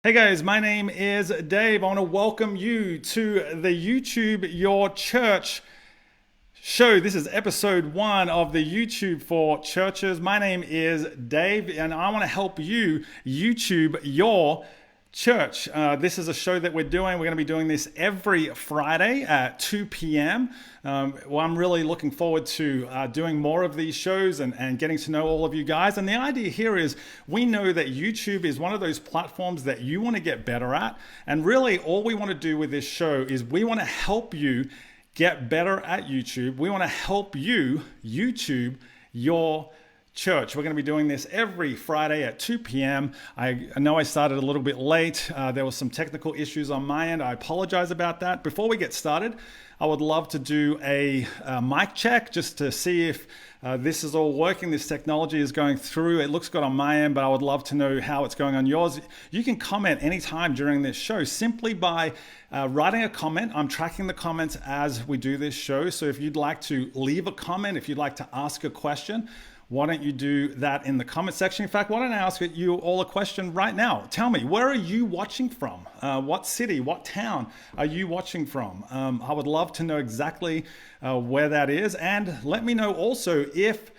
Hey guys, my name is Dave. I want to welcome you to the YouTube Your Church show. This is episode 1 of the YouTube for Churches. My name is Dave and I want to help you YouTube your church. This is a show that we're doing. We're going to be doing this every Friday at 2 p.m. Well, I'm really looking forward to doing more of these shows and getting to know all of you guys. And the idea here is we know that YouTube is one of those platforms that you want to get better at. And really all we want to do with this show is we want to help you get better at YouTube. We want to help you YouTube your church. We're going to be doing this every Friday at 2 p.m. I know I started a little bit late. There were some technical issues on my end. I apologize about that. Before we get started, I would love to do a mic check just to see if this is all working. This technology is going through. It looks good on my end, but I would love to know how it's going on yours. You can comment anytime during this show simply by writing a comment. I'm tracking the comments as we do this show. So if you'd like to leave a comment, if you'd like to ask a question, why don't you do that in the comment section? In fact, why don't I ask you all a question right now? Tell me, where are you watching from? What city, what town are you watching from? I would love to know exactly where that is. And let me know also if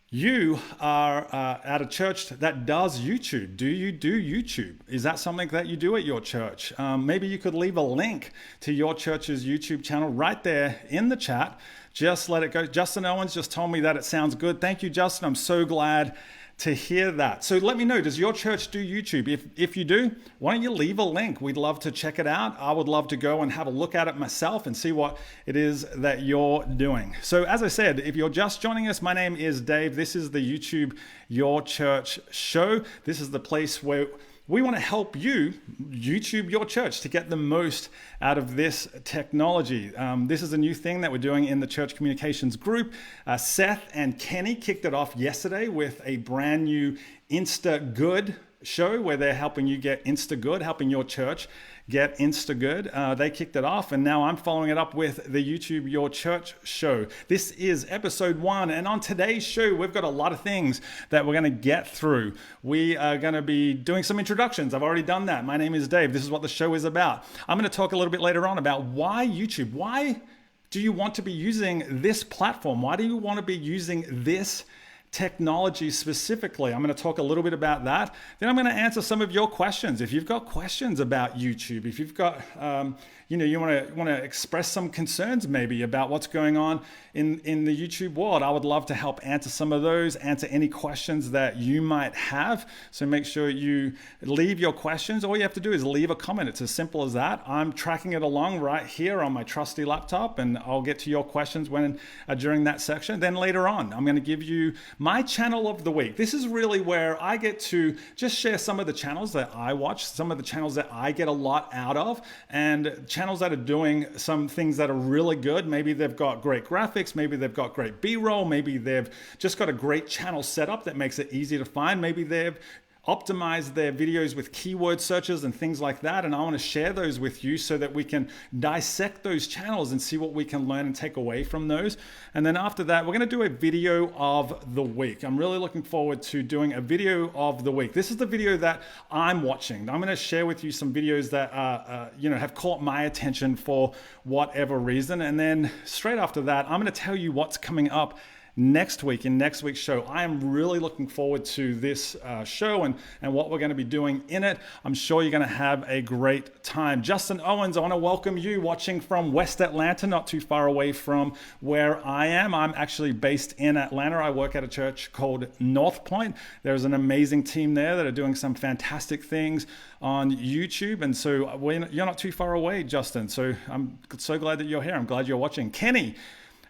you are at a church that does YouTube. Do you do YouTube? Is that something that you do at your church? Maybe you could leave a link to your church's YouTube channel right there in the chat. Just let it go. Justin Owens just told me that it sounds good. Thank you, Justin. I'm so glad to hear that. So let me know, does your church do YouTube? If you do, why don't you leave a link? We'd love to check it out. I would love to go and have a look at it myself and see what it is that you're doing. So as I said, if you're just joining us, my name is Dave. This is the YouTube Your Church show. This is the place where we want to help you YouTube your church to get the most out of this technology. This is a new thing that we're doing in the church communications group. Seth and Kenny kicked it off yesterday with a brand new Insta Good show where they're helping you get Insta Good, helping your church get Insta Good. They kicked it off and now I'm following it up with the YouTube Your Church show. This is episode 1 and on today's show we've got a lot of things that we're going to get through. We are going to be doing some introductions. I've already done that. My name is Dave. This is what the show is about. I'm going to talk a little bit later on about why YouTube. Why do you want to be using this platform? Why do you want to be using this technology specifically? I'm going to talk a little bit about that. Then I'm going to answer some of your questions. If you've got questions about YouTube, if you've got, you want to express some concerns maybe about what's going on in the YouTube world, I would love to help answer some of those, answer any questions that you might have. So make sure you leave your questions. All you have to do is leave a comment. It's as simple as that. I'm tracking it along right here on my trusty laptop, and I'll get to your questions when during that section. Then later on, I'm going to give you my channel of the week. This is really where I get to just share some of the channels that I watch, some of the channels that I get a lot out of, and channels that are doing some things that are really good. Maybe they've got great graphics, maybe they've got great B-roll, maybe they've just got a great channel setup that makes it easy to find, maybe they've optimize their videos with keyword searches and things like that. And I want to share those with you so that we can dissect those channels and see what we can learn and take away from those. And then after that, we're going to do a video of the week. I'm really looking forward to doing a video of the week. This is the video that I'm watching. I'm going to share with you some videos that have caught my attention for whatever reason. And then straight after that, I'm going to tell you what's coming up next week in next week's show. I am really looking forward to this show and what we're going to be doing in it. I'm sure you're going to have a great time. Justin Owens, I want to welcome you watching from West Atlanta, not too far away from where I am. I'm actually based in Atlanta. I work at a church called North Point. There's an amazing team there that are doing some fantastic things on YouTube. And so you're not too far away, Justin. So I'm so glad that you're here. I'm glad you're watching. Kenny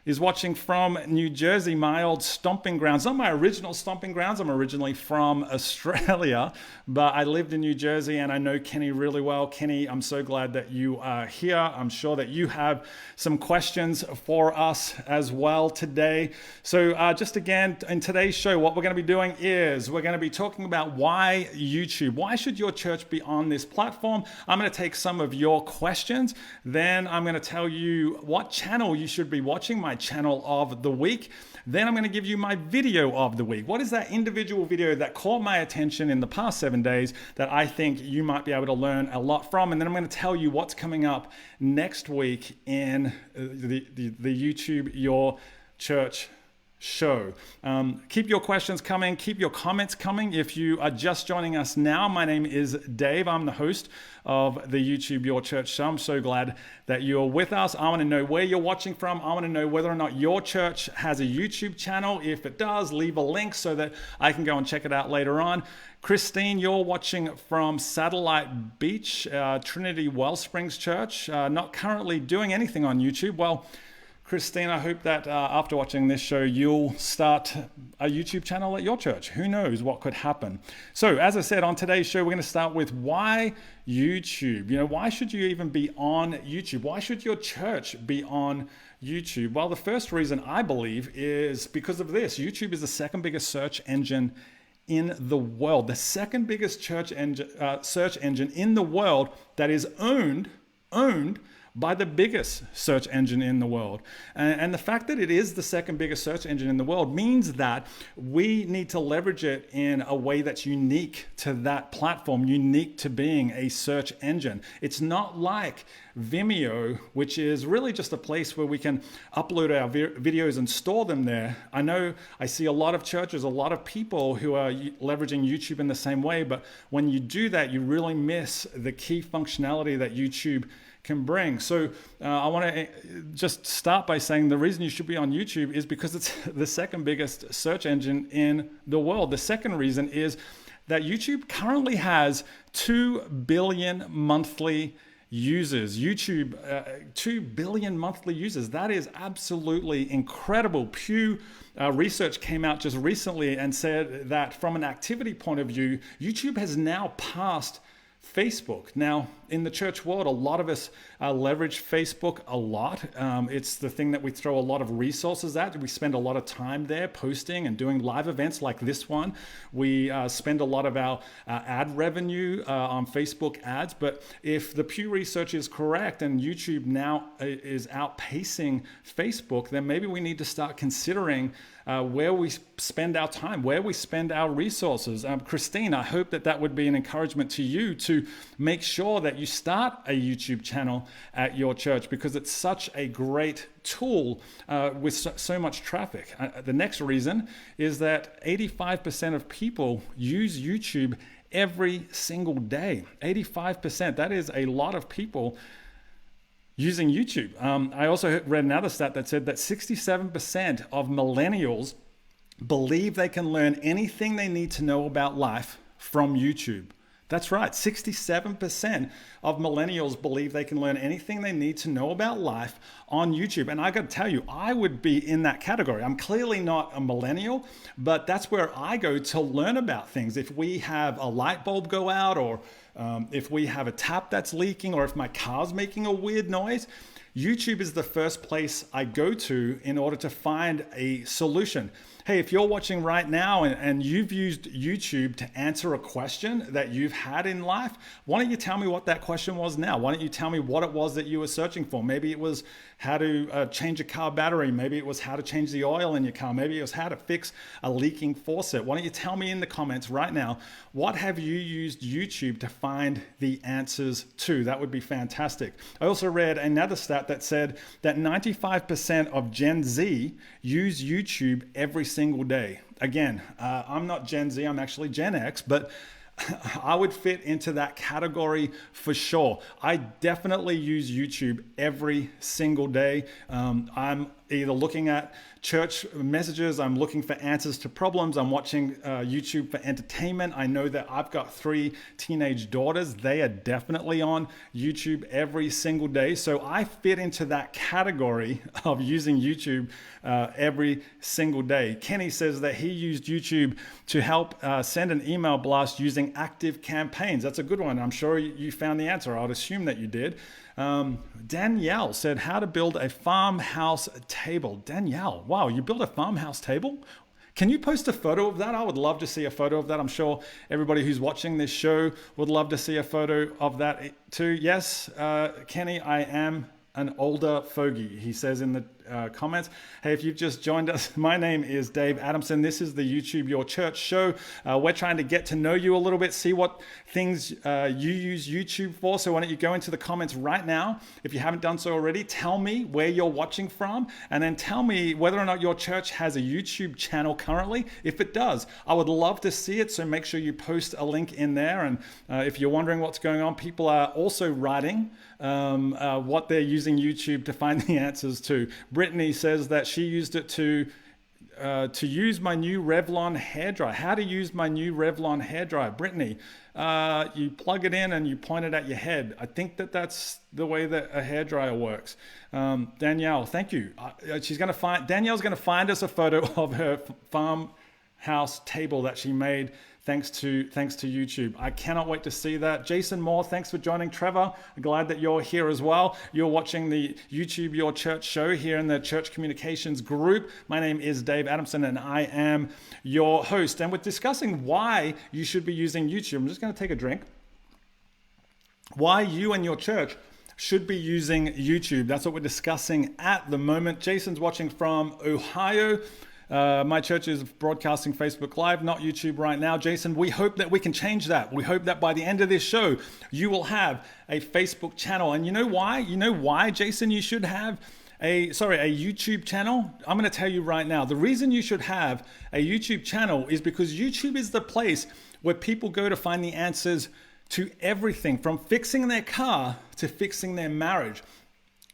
is watching from New Jersey, my old stomping grounds. Not my original stomping grounds. I'm originally from Australia, but I lived in New Jersey and I know Kenny really well. Kenny, I'm so glad that you are here. I'm sure that you have some questions for us as well today. So just again, in today's show, what we're going to be doing is we're going to be talking about why YouTube. Why should your church be on this platform? I'm going to take some of your questions. Then I'm going to tell you what channel you should be watching. My my channel of the week. Then I'm going to give you my video of the week. What is that individual video that caught my attention in the past 7 days that I think you might be able to learn a lot from? And then I'm going to tell you what's coming up next week in the YouTube Your Church show. Keep your questions coming. Keep your comments coming. If you are just joining us now, my name is Dave. I'm the host of the YouTube Your Church show. I'm so glad that you're with us. I want to know where you're watching from. I want to know whether or not your church has a YouTube channel. If it does, leave a link so that I can go and check it out later on. Christine, you're watching from Satellite Beach, Trinity Wellsprings Church. Not currently doing anything on YouTube. Well, Christine, I hope that after watching this show, you'll start a YouTube channel at your church. Who knows what could happen? So, as I said, on today's show, we're going to start with why YouTube. Why should you even be on YouTube? Why should your church be on YouTube? Well, the first reason I believe is because of this. YouTube is the second biggest search engine in the world. The second biggest search engine in the world that is owned by the biggest search engine in the world. And the fact that it is the second biggest search engine in the world means that we need to leverage it in a way that's unique to that platform, unique to being a search engine. It's not like Vimeo, which is really just a place where we can upload our videos and store them there. I know I see a lot of churches, a lot of people who are leveraging YouTube in the same way, but when you do that, you really miss the key functionality that YouTube can bring. So I want to just start by saying the reason you should be on YouTube is because it's the second biggest search engine in the world. The second reason is that YouTube currently has 2 billion monthly users. YouTube, 2 billion monthly users. That is absolutely incredible. Pew Research came out just recently and said that from an activity point of view, YouTube has now passed Facebook. Now, in the church world, a lot of us leverage Facebook a lot. It's the thing that we throw a lot of resources at. We spend a lot of time there posting and doing live events like this one. We spend a lot of our ad revenue on Facebook ads. But if the Pew Research is correct and YouTube now is outpacing Facebook, then maybe we need to start considering where we spend our time, where we spend our resources. Christine, I hope that would be an encouragement to you to make sure that you start a YouTube channel at your church because it's such a great tool with so much traffic. The next reason is that 85% of people use YouTube every single day. 85%, that is a lot of people using YouTube. I also read another stat that said that 67% of millennials believe they can learn anything they need to know about life from YouTube. That's right, 67% of millennials believe they can learn anything they need to know about life on YouTube. And I got to tell you, I would be in that category. I'm clearly not a millennial, but that's where I go to learn about things. If we have a light bulb go out, or if we have a tap that's leaking, or if my car's making a weird noise, YouTube is the first place I go to in order to find a solution. Hey, if you're watching right now and you've used YouTube to answer a question that you've had in life, why don't you tell me what that question was now? Why don't you tell me what it was that you were searching for? Maybe it was how to change a car battery. Maybe it was how to change the oil in your car. Maybe it was how to fix a leaking faucet. Why don't you tell me in the comments right now, what have you used YouTube to find the answers to? That would be fantastic. I also read another stat that said that 95% of Gen Z use YouTube every single day. Again, I'm not Gen Z, I'm actually Gen X, but I would fit into that category for sure. I definitely use YouTube every single day. I'm either looking at church messages, I'm looking for answers to problems, I'm watching YouTube for entertainment. I know that I've got 3 teenage daughters. They are definitely on YouTube every single day. So I fit into that category of using YouTube every single day. Kenny says that he used YouTube to help send an email blast using active campaigns. That's a good one. I'm sure you found the answer. I would assume that you did. Danielle said how to build a farmhouse table. Danielle, wow, you built a farmhouse table? Can you post a photo of that? I would love to see a photo of that. I'm sure everybody who's watching this show would love to see a photo of that too. Yes, Kenny, I am an older fogey. He says in comments. Hey, if you've just joined us, my name is Dave Adamson. This is the YouTube Your Church show. We're trying to get to know you a little bit, see what things you use YouTube for. So why don't you go into the comments right now, if you haven't done so already, tell me where you're watching from, and then tell me whether or not your church has a YouTube channel currently. If it does, I would love to see it, so make sure you post a link in there. And if you're wondering what's going on, people are also writing what they're using YouTube to find the answers to. Brittany says that she used it to use my new Revlon hairdryer. How to use my new Revlon hairdryer. Brittany, you plug it in and you point it at your head. I think that's the way that a hairdryer works. Danielle, thank you. Danielle's going to find us a photo of her farmhouse table that she made thanks to YouTube. I cannot wait to see that. Jason Moore, thanks for joining. Trevor, I'm glad that you're here as well. You're watching the YouTube Your Church show here in the Church Communications group. My name is Dave Adamson and I am your host. And we're discussing why you should be using YouTube. I'm just going to take a drink. Why you and your church should be using YouTube. That's what we're discussing at the moment. Jason's watching from Ohio. My church is broadcasting Facebook Live, not YouTube right now. Jason, we hope that we can change that. We hope that by the end of this show, you will have a Facebook channel. And you know why? You know why, Jason, you should have a YouTube channel? I'm going to tell you right now. The reason you should have a YouTube channel is because YouTube is the place where people go to find the answers to everything, from fixing their car to fixing their marriage.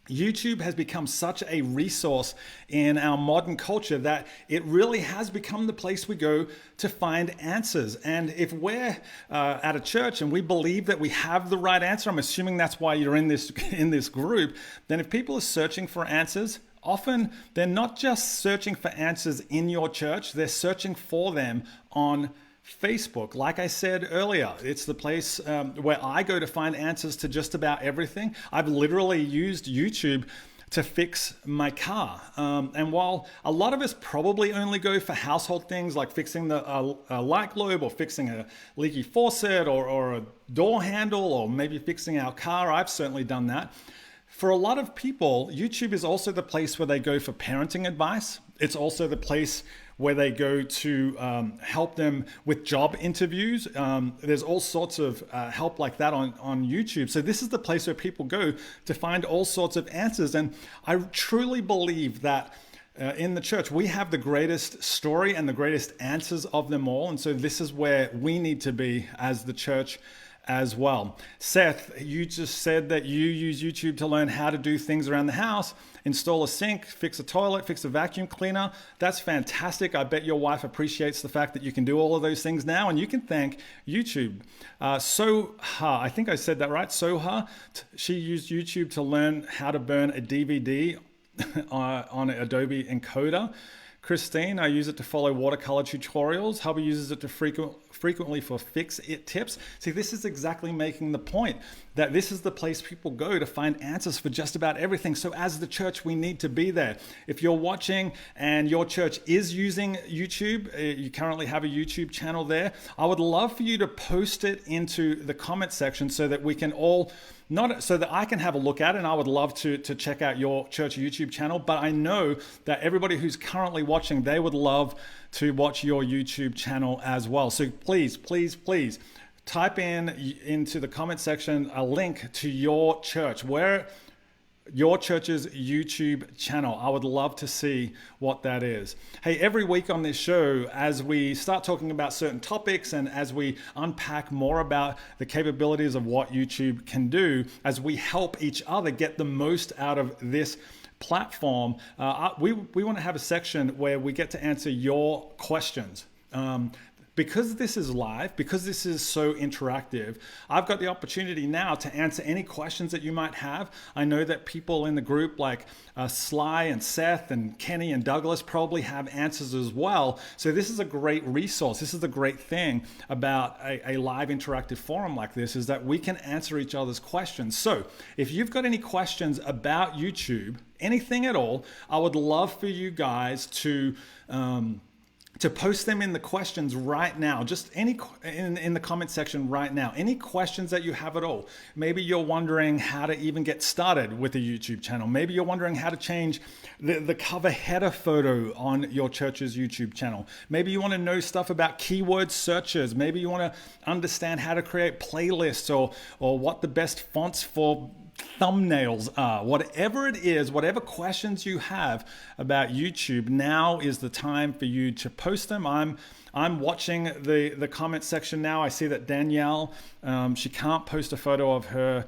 YouTube has become such a resource in our modern culture that it really has become the place we go to find answers. And if we're at a church and we believe that we have the right answer, I'm assuming that's why you're in this group, then if people are searching for answers, often they're not just searching for answers in your church, they're searching for them on Facebook. Like I said earlier, it's the place where I go to find answers to just about everything. I've literally used YouTube to fix my car. And while a lot of us probably only go for household things like fixing the light globe or fixing a leaky faucet or a door handle or maybe fixing our car, I've certainly done that. For a lot of people, YouTube is also the place where they go for parenting advice. It's also the place where they go to help them with job interviews. There's all sorts of help like that on YouTube. So this is the place where people go to find all sorts of answers. And I truly believe that in the church, we have the greatest story and the greatest answers of them all. And so this is where we need to be as the church as well. Seth, you just said that you use YouTube to learn how to do things around the house, install a sink, fix a toilet, fix a vacuum cleaner. That's fantastic. I bet your wife appreciates the fact that you can do all of those things now, and you can thank YouTube. Soha, I think I said that right. Soha, she used YouTube to learn how to burn a DVD on Adobe Encoder. Christine, I use it to follow watercolor tutorials. Hubby uses it to frequently for fix-it tips. See, this is exactly making the point that this is the place people go to find answers for just about everything. So as the church, we need to be there. If you're watching and your church is using YouTube, you currently have a YouTube channel there, I would love for you to post it into the comment section so that we can all so that I can have a look at it, and I would love to check out your church YouTube channel, but I know that everybody who's currently watching, they would love to watch your YouTube channel as well. So please, please, please type into the comment section a link to your church, your church's YouTube channel. I would love to see what that is. Hey, every week on this show, as we start talking about certain topics and as we unpack more about the capabilities of what YouTube can do, as we help each other get the most out of this platform, we want to have a section where we get to answer your questions. Because this is live, because this is so interactive, I've got the opportunity now to answer any questions that you might have. I know that people in the group like Sly and Seth and Kenny and Douglas probably have answers as well. So this is a great resource. This is the great thing about a live interactive forum like this, is that we can answer each other's questions. So if you've got any questions about YouTube, anything at all, I would love for you guys to to post them in the questions right now, just any in the comment section right now. Any questions that you have at all. Maybe you're wondering how to even get started with a YouTube channel. Maybe you're wondering how to change the cover header photo on your church's YouTube channel. Maybe you want to know stuff about keyword searches. Maybe you want to understand how to create playlists or what the best fonts for thumbnails are. Whatever it is, whatever questions you have about YouTube, now is the time for you to post them. I'm watching the comment section now. I see that Danielle, she can't post a photo of her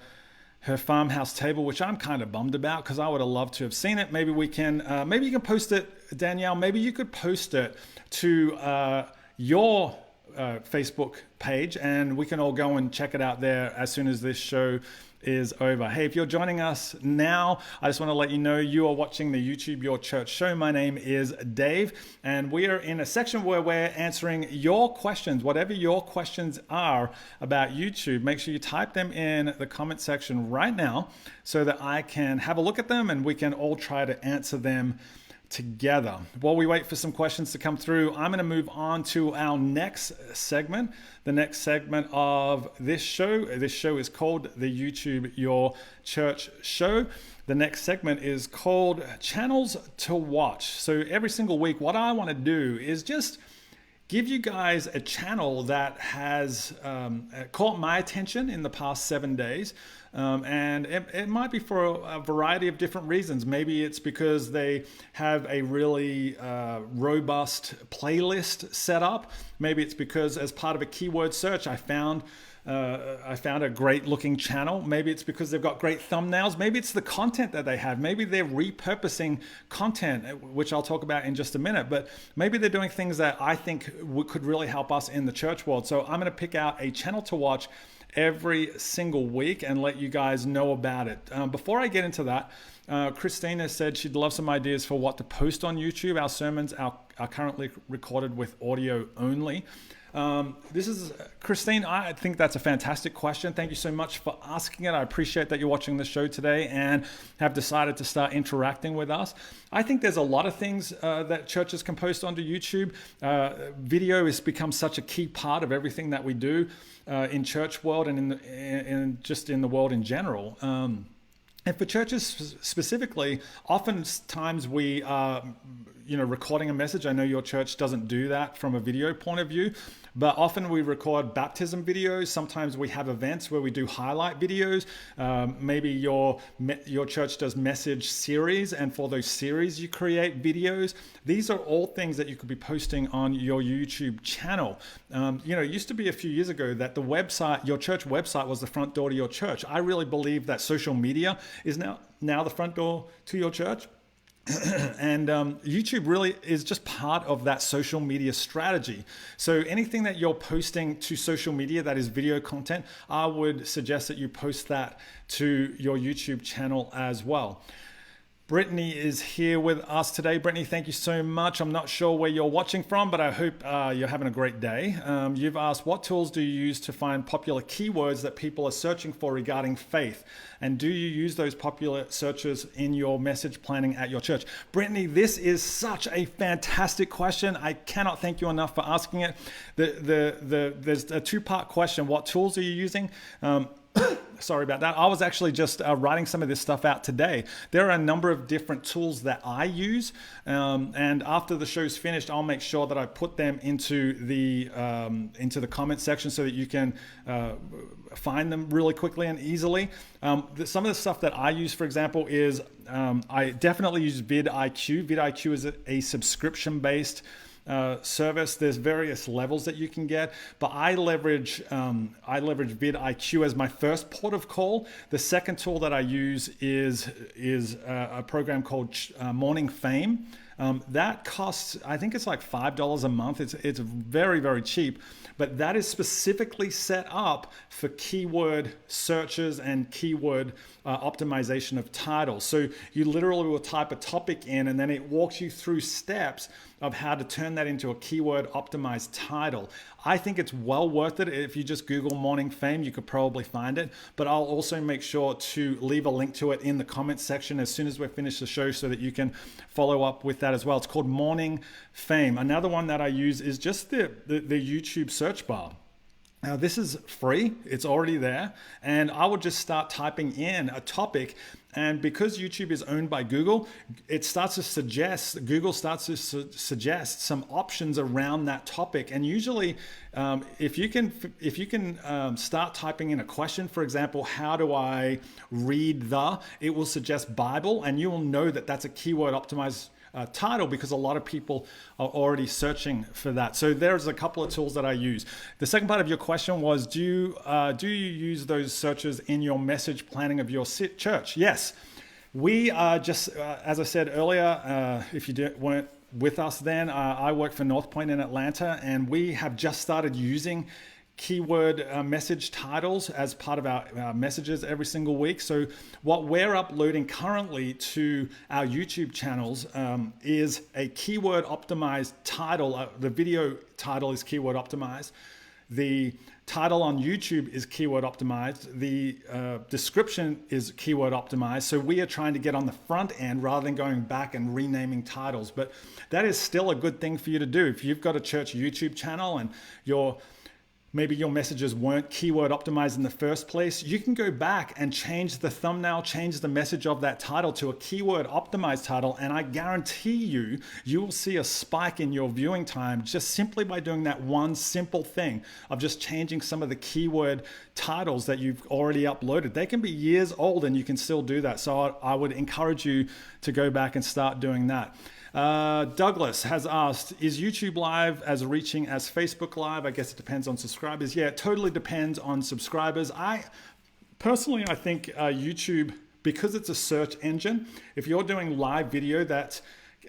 farmhouse table, which I'm kind of bummed about because I would have loved to have seen it. Maybe we can, maybe you can post it, Danielle. Maybe you could post it to your Facebook page, and we can all go and check it out there as soon as this show is over. Hey, if you're joining us now, I just want to let you know you are watching the YouTube Your Church show. My name is Dave, and we are in a section where we're answering your questions. Whatever your questions are about YouTube, make sure you type them in the comment section right now so that I can have a look at them and we can all try to answer them together. While we wait for some questions to come through, I'm going to move on to our next segment. The next segment of this show. This show is called the YouTube Your Church show. The next segment is called Channels to Watch. So every single week, what I want to do is just give you guys a channel that has caught my attention in the past 7 days. And it might be for a variety of different reasons. Maybe it's because they have a really robust playlist set up. Maybe it's because as part of a keyword search, I found a great looking channel. Maybe it's because they've got great thumbnails. Maybe it's the content that they have. Maybe they're repurposing content, which I'll talk about in just a minute. But maybe they're doing things that I think could really help us in the church world. So I'm going to pick out a channel to watch every single week and let you guys know about it. Before I get into that, Christina said she'd love some ideas for what to post on YouTube. Our sermons are currently recorded with audio only. This is Christine. I think that's a fantastic question. Thank you so much for asking it. I appreciate that you're watching the show today and have decided to start interacting with us. I think there's a lot of things that churches can post onto YouTube. Video has become such a key part of everything that we do in church world and in just in the world in general. And for churches specifically, oftentimes we are, recording a message. I know your church doesn't do that from a video point of view, but often we record baptism videos. Sometimes we have events where we do highlight videos. Maybe your church does message series, and for those series you create videos. These are all things that you could be posting on your YouTube channel. It used to be a few years ago that the website, your church website, was the front door to your church. I really believe that social media is now the front door to your church. And YouTube really is just part of that social media strategy. So anything that you're posting to social media that is video content, I would suggest that you post that to your YouTube channel as well. Brittany is here with us today. Brittany, thank you so much. I'm not sure where you're watching from, but I hope you're having a great day. You've asked, what tools do you use to find popular keywords that people are searching for regarding faith? And do you use those popular searches in your message planning at your church? Brittany, this is such a fantastic question. I cannot thank you enough for asking it. There's a two-part question. What tools are you using? Sorry about that. I was actually just writing some of this stuff out today. There are a number of different tools that I use, and after the show's finished, I'll make sure that I put them into the comment section so that you can find them really quickly and easily. Some of the stuff that I use, for example, is I definitely use vidIQ. vidIQ is a subscription-based service. There's various levels that you can get, but I leverage vidIQ as my first port of call. The second tool that I use is a program called Morning Fame. That costs, I think it's like $5 a month. It's very, very cheap, but that is specifically set up for keyword searches and keyword optimization of titles. So you literally will type a topic in, and then it walks you through steps of how to turn that into a keyword optimized title. I think it's well worth it. If you just Google morning fame, you could probably find it, but I'll also make sure to leave a link to it in the comments section as soon as we finish the show so that you can follow up with that as well. It's called morning fame. Another one that I use is just the YouTube search bar. Now this is free, it's already there, and I would just start typing in a topic, and because YouTube is owned by Google, Google starts to suggest some options around that topic. And usually if you can start typing in a question, for example, how do I read it will suggest Bible, and you will know that that's a keyword optimized title because a lot of people are already searching for that. So there's a couple of tools that I use. The second part of your question was, do you use those searches in your message planning of your church? Yes, we are just, as I said earlier, if you weren't with us then, I work for North Point in Atlanta, and we have just started using keyword message titles as part of our messages every single week. So what we're uploading currently to our YouTube channels is a keyword optimized title. The video title is keyword optimized. The title on YouTube is keyword optimized. The description is keyword optimized. So we are trying to get on the front end rather than going back and renaming titles. But that is still a good thing for you to do. If you've got a church YouTube channel and maybe your messages weren't keyword optimized in the first place, you can go back and change the thumbnail, change the message of that title to a keyword optimized title, and I guarantee you will see a spike in your viewing time just simply by doing that one simple thing of just changing some of the keyword titles that you've already uploaded. They can be years old and you can still do that. So I would encourage you to go back and start doing that. Douglas has asked, is YouTube Live as reaching as Facebook Live? I guess it depends on subscribers. Yeah, it totally depends on subscribers. I think YouTube, because it's a search engine, if you're doing live video that's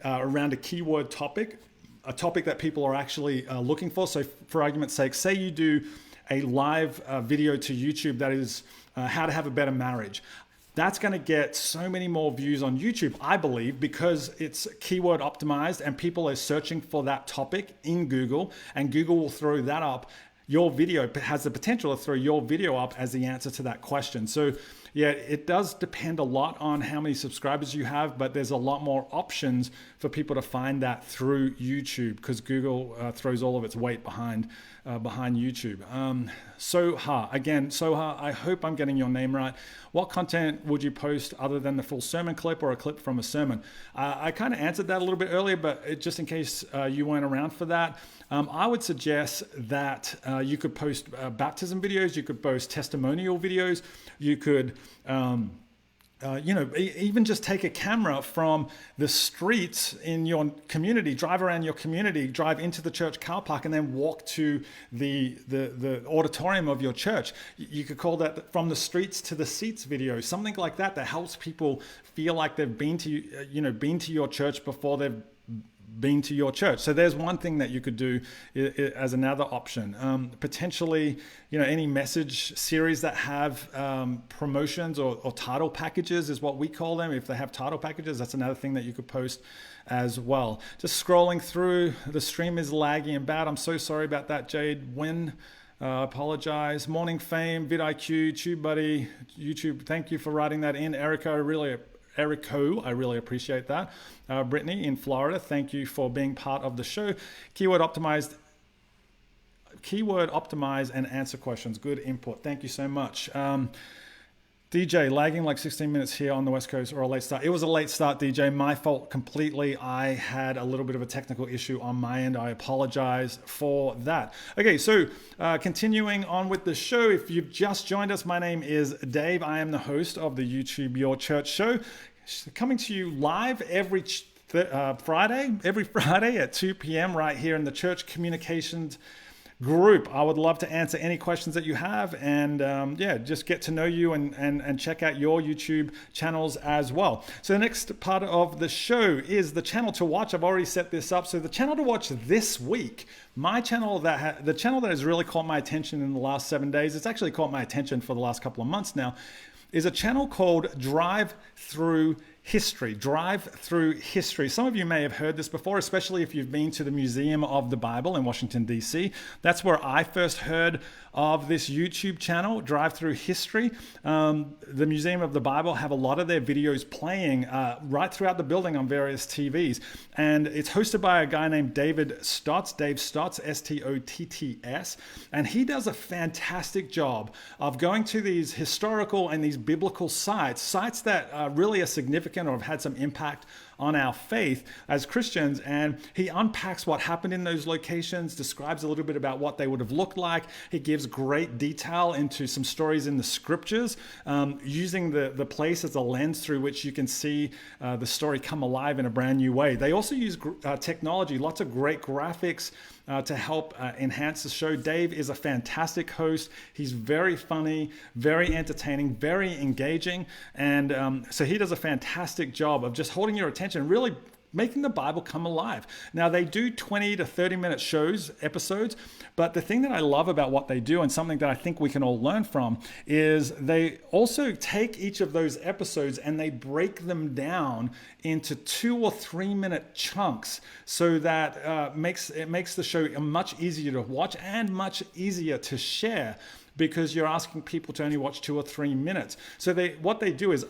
around a keyword topic, a topic that people are actually looking for. So for argument's sake, say you do a live video to YouTube that is how to have a better marriage. That's going to get so many more views on YouTube, I believe, because it's keyword optimized and people are searching for that topic in Google, and Google will throw that up. Your video has the potential to throw your video up as the answer to that question. So yeah, it does depend a lot on how many subscribers you have, but there's a lot more options for people to find that through YouTube because Google throws all of its weight behind YouTube. Soha, I hope I'm getting your name right. What content would you post other than the full sermon clip or a clip from a sermon? I kind of answered that a little bit earlier, but just in case you weren't around for that, I would suggest that you could post baptism videos, you could post testimonial videos, you could even just take a camera from the streets in your community, drive around your community, drive into the church car park, and then walk to the auditorium of your church. You could call that from the streets to the seats video, something like that helps people feel like they've been to your church before they've been to your church. So there's one thing that you could do as another option. Potentially, any message series that have promotions or title packages is what we call them. If they have title packages, that's another thing that you could post as well. Just scrolling through, the stream is laggy and bad. I'm so sorry about that, Jade. Apologize. Morning Fame, vidIQ, TubeBuddy, YouTube. Thank you for writing that in, Erica. I really appreciate that. Brittany in Florida, thank you for being part of the show. Keyword optimize and answer questions. Good input. Thank you so much. DJ, lagging like 16 minutes here on the West Coast or a late start. It was a late start, DJ. My fault completely. I had a little bit of a technical issue on my end. I apologize for that. Okay, so continuing on with the show. If you've just joined us, my name is Dave. I am the host of the YouTube Your Church show, coming to you live every Friday at 2 p.m. right here in the Church Communications group. I would love to answer any questions that you have and just get to know you and check out your YouTube channels as well. So the next part of the show is the channel to watch. I've already set this up. So the channel to watch this week, the channel that has really caught my attention in the last 7 days, it's actually caught my attention for the last couple of months now, is a channel called Drive Through history, drive through history. Some of you may have heard this before, especially if you've been to the Museum of the Bible in Washington, D.C. That's where I first heard of this YouTube channel, Drive Through History. The Museum of the Bible have a lot of their videos playing right throughout the building on various TVs. And it's hosted by a guy named Dave Stotts, Stotts. And he does a fantastic job of going to these historical and these biblical sites that really are significant or have had some impact on our faith as Christians, and he unpacks what happened in those locations, describes a little bit about what they would have looked like. He gives great detail into some stories in the scriptures, using the place as a lens through which you can see the story come alive in a brand new way. They also use technology, lots of great graphics to help enhance the show. Dave is a fantastic host. He's very funny, very entertaining, very engaging, and so he does a fantastic job of just holding your attention, really making the Bible come alive. Now, they do 20 to 30 minute episodes, but the thing that I love about what they do, and something that I think we can all learn from, is they also take each of those episodes and they break them down into 2 or 3 minute chunks, so that it makes the show much easier to watch and much easier to share, because you're asking people to only watch 2 or 3 minutes. So what they do is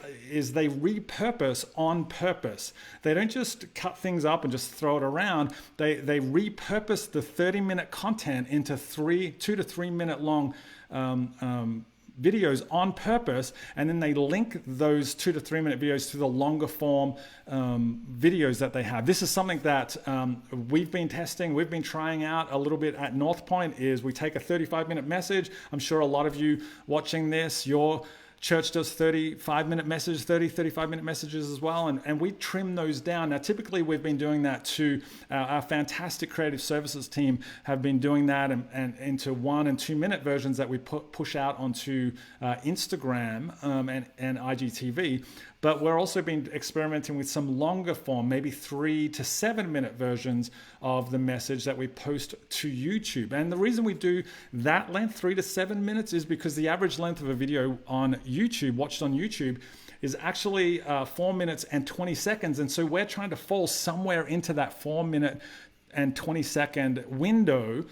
they repurpose on purpose. They don't just cut things up and just throw it around. They repurpose the 30-minute content into 2 to 3 minute long videos on purpose, and then they link those 2 to 3 minute videos to the longer form videos that they have. This is something that we've been testing, we've been trying out a little bit at North Point. Is we take a 35-minute message. I'm sure a lot of you watching this, your church does 35 minute messages as well, and we trim those down. Now, typically we've been doing that to our fantastic creative services team have been doing that and into 1 and 2 minute versions that we push out onto Instagram and IGTV. But we're also been experimenting with some longer form, maybe 3 to 7 minute versions of the message that we post to YouTube. And the reason we do that length, 3 to 7 minutes, is because the average length of a video on YouTube, watched on YouTube, is actually 4 minutes and 20 seconds. And so we're trying to fall somewhere into that 4 minute and 20 second window,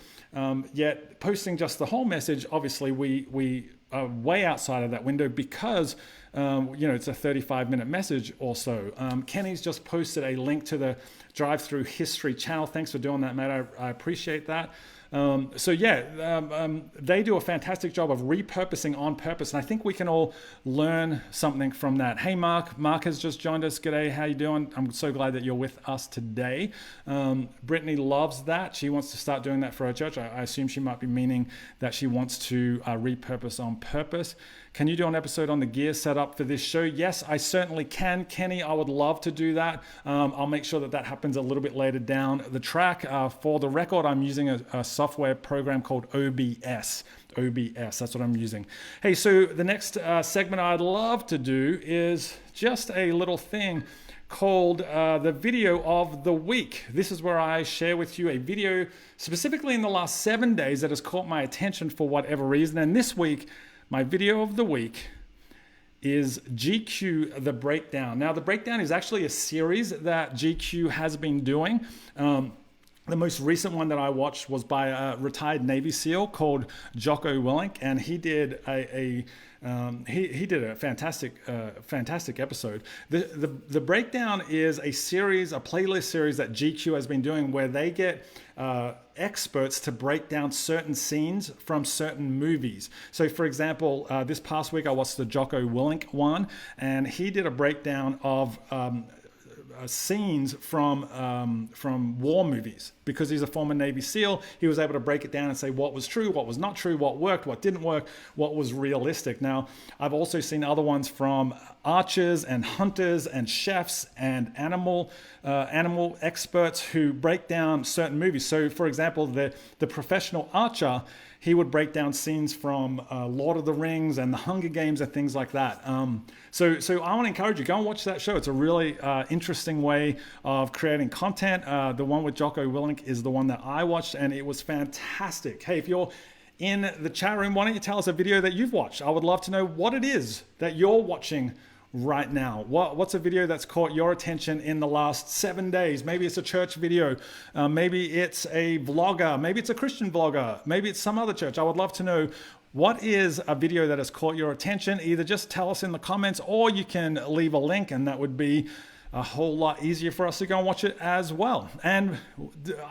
yet posting just the whole message, obviously we are way outside of that window, because it's a 35-minute message or so. Kenny's just posted a link to the Drive Through History channel. Thanks for doing that, Matt. I appreciate that. They do a fantastic job of repurposing on purpose, and I think we can all learn something from that. Hey, Mark. Mark has just joined us. G'day, how you doing? I'm so glad that you're with us today. Brittany loves that. She wants to start doing that for her church. I assume she might be meaning that she wants to repurpose on purpose. Can you do an episode on the gear setup for this show? Yes, I certainly can, Kenny. I would love to do that. I'll make sure that happens a little bit later down the track. For the record, I'm using a software program called OBS. That's what I'm using. Hey, so the next segment I'd love to do is just a little thing called the video of the week. This is where I share with you a video specifically in the last 7 days that has caught my attention for whatever reason. And this week, my video of the week is GQ The Breakdown. Now, The Breakdown is actually a series that GQ has been doing. The most recent one that I watched was by a retired Navy SEAL called Jocko Willink, and he did a fantastic episode. The Breakdown is a playlist series that GQ has been doing, where they get experts to break down certain scenes from certain movies. So, for example, this past week I watched the Jocko Willink one, and he did a breakdown of scenes from war movies. Because he's a former Navy SEAL, he was able to break it down and say what was true, what was not true, what worked, what didn't work, what was realistic. Now, I've also seen other ones from archers and hunters and chefs and animal experts who break down certain movies. So, for example, the professional archer, he would break down scenes from Lord of the Rings and the Hunger Games and things like that. So I want to encourage you, go and watch that show. It's a really interesting way of creating content. The one with Jocko Willink is the one that I watched, and it was fantastic. Hey, if you're in the chat room, why don't you tell us a video that you've watched? I would love to know what it is that you're watching right now? What's a video that's caught your attention in the last 7 days? Maybe it's a church video. Maybe it's a vlogger. Maybe it's a Christian vlogger. Maybe it's some other church. I would love to know what is a video that has caught your attention. Either just tell us in the comments, or you can leave a link, and that would be a whole lot easier for us to go and watch it as well. And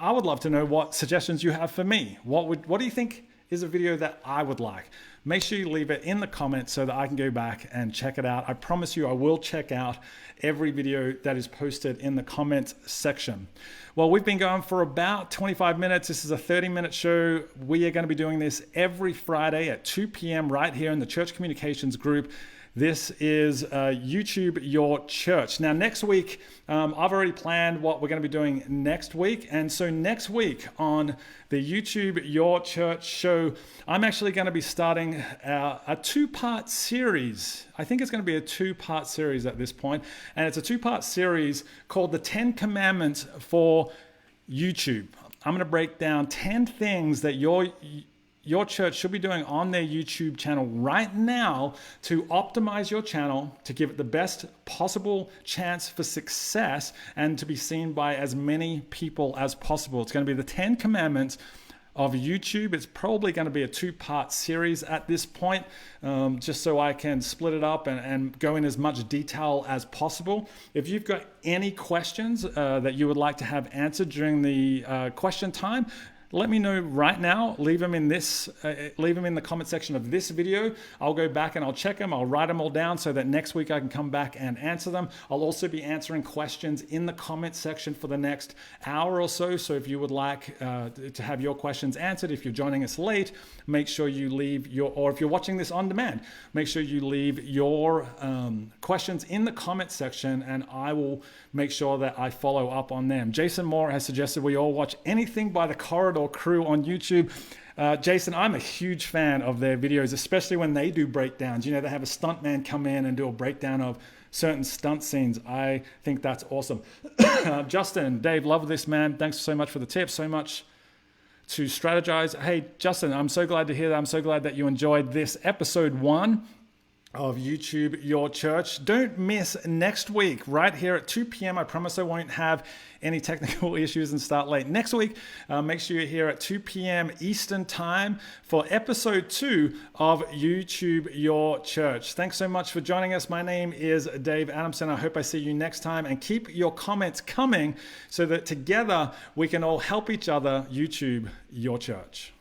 I would love to know what suggestions you have for me. What do you think is a video that I would like? Make sure you leave it in the comments so that I can go back and check it out. I promise you I will check out every video that is posted in the comments section. Well, we've been going for about 25 minutes. This is a 30-minute show. We are going to be doing this every Friday at 2 p.m. right here in the Church Communications group. This is YouTube Your Church. Now, next week, I've already planned what we're going to be doing next week. And so next week on the YouTube Your Church show, I'm actually going to be starting a two-part series. I think it's going to be a two-part series at this point. And it's a two-part series called The 10 Commandments for YouTube. I'm going to break down 10 things that your church should be doing on their YouTube channel right now to optimize your channel, to give it the best possible chance for success, and to be seen by as many people as possible. It's going to be the 10 Commandments of YouTube. It's probably going to be a two-part series at this point, just so I can split it up and go in as much detail as possible. If you've got any questions that you would like to have answered during the question time, let me know right now. Leave them in the comment section of this video. I'll go back and I'll check them. I'll write them all down so that next week I can come back and answer them. I'll also be answering questions in the comment section for the next hour or so. So if you would like to have your questions answered, if you're joining us late, make sure you leave or if you're watching this on demand, make sure you leave your questions in the comment section, and I will make sure that I follow up on them. Jason Moore has suggested we all watch anything by the Corridor Crew on YouTube. Jason, I'm a huge fan of their videos, especially when they do breakdowns. You know, they have a stuntman come in and do a breakdown of certain stunt scenes. I think that's awesome. Justin, Dave, love this, man. Thanks so much for the tip. So much to strategize. Hey, Justin, I'm so glad to hear that. I'm so glad that you enjoyed this episode 1 of YouTube Your Church. Don't miss next week right here at 2 p.m. I promise I won't have any technical issues and start late. Next week, make sure you're here at 2 p.m. Eastern Time for episode 2 of YouTube Your Church. Thanks so much for joining us. My name is Dave Adamson. I hope I see you next time, and keep your comments coming so that together we can all help each other YouTube Your Church.